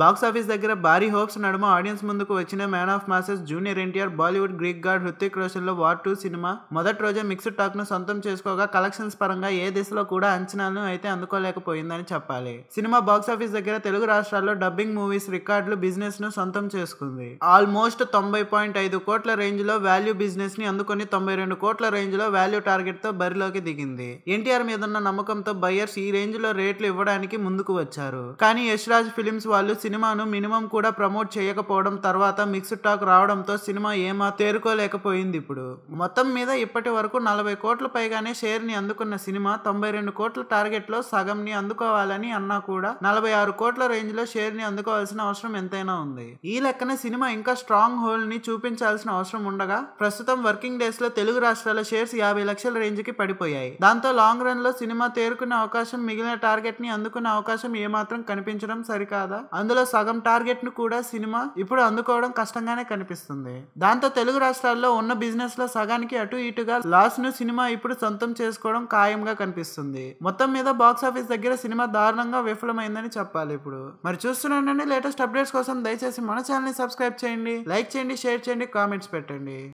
Box office దగ్గర భారీ hopes నడుమ ఆడియన్స్ ముందుకు వచ్చిన man of masses junior NTR Bollywood Greek God Hrithik Roshan లో వార్ 2 సినిమా మొదటి రోజే మిక్స్డ్ టాక్ ను సొంతం చేసుకోగా కలెక్షన్స్ పరంగా ఏ దిశలో కూడా అంచనాలను అయితే అందుకోలేకపోయిందని చెప్పాలి. సినిమా బాక్స్ ఆఫీస్ దగ్గర తెలుగు రాష్ట్రాల్లో డబ్బింగ్ మూవీస్ రికార్డులు బిజినెస్ ను సొంతం చేసుకుంది. ఆల్మోస్ట్ 90.5 కోట్ల రేంజ్ లో వాల్యూ బిజినెస్ ని అందుకొని 92 కోట్ల రేంజ్ లో వాల్యూ టార్గెట్ తో బరిలోకి దిగింది. ఎన్టీఆర్ మీదున్న నమ్మకంతో బయ్యర్స్ ఈ రేంజ్ లో రేట్లు ఇవ్వడానికి ముందుకు వచ్చారు. కానీ యష్ రాజ్ ఫిలిమ్స్ వాళ్ళు సినిమాను మినిమం కూడా ప్రమోట్ చేయకపోవడం తర్వాత మిక్స్డ్ టాక్ రావడంతో సినిమా ఏమా తేరుకోలేకపోయింది. ఇప్పుడు మొత్తం మీద ఇప్పటి వరకు 40 కోట్ల పైగానే షేర్ ని అందుకున్న సినిమా 92 కోట్ల టార్గెట్ లో సగం ని అందుకోవాలని అన్నా కూడా 46 కోట్ల రేంజ్ లో షేర్ ని అందుకోవాల్సిన అవసరం ఎంతైనా ఉంది. ఈ లెక్కన సినిమా ఇంకా స్ట్రాంగ్ హోల్డ్ ని చూపించాల్సిన అవసరం ఉండగా ప్రస్తుతం వర్కింగ్ డేస్ లో తెలుగు రాష్ట్రాల షేర్స్ 50 లక్షల రేంజ్ కి పడిపోయాయి. దాంతో లాంగ్ రన్ లో సినిమా తేరుకునే అవకాశం, మిగిలిన టార్గెట్ ని అందుకునే అవకాశం ఏమాత్రం కనిపించడం సరికాదా. అందులో సగం టార్గెట్ ను కూడా సినిమా ఇప్పుడు అందుకోవడం కష్టంగానే కనిపిస్తుంది. దాంతో తెలుగు రాష్ట్రాల్లో ఉన్న బిజినెస్ లో సగానికి అటు ఇటుగా లాస్ ను సినిమా ఇప్పుడు సొంతం చేసుకోవడం ఖాయంగా కనిపిస్తుంది. మొత్తం మీద బాక్స్ ఆఫీస్ దగ్గర సినిమా దారుణంగా విఫలమైందని చెప్పాలి. ఇప్పుడు మరి చూస్తున్నానండి లేటెస్ట్ అప్డేట్స్ కోసం దయచేసి మన ఛానల్ ని సబ్స్క్రైబ్ చేయండి, లైక్ చేయండి, షేర్ చేయండి, కామెంట్స్ పెట్టండి.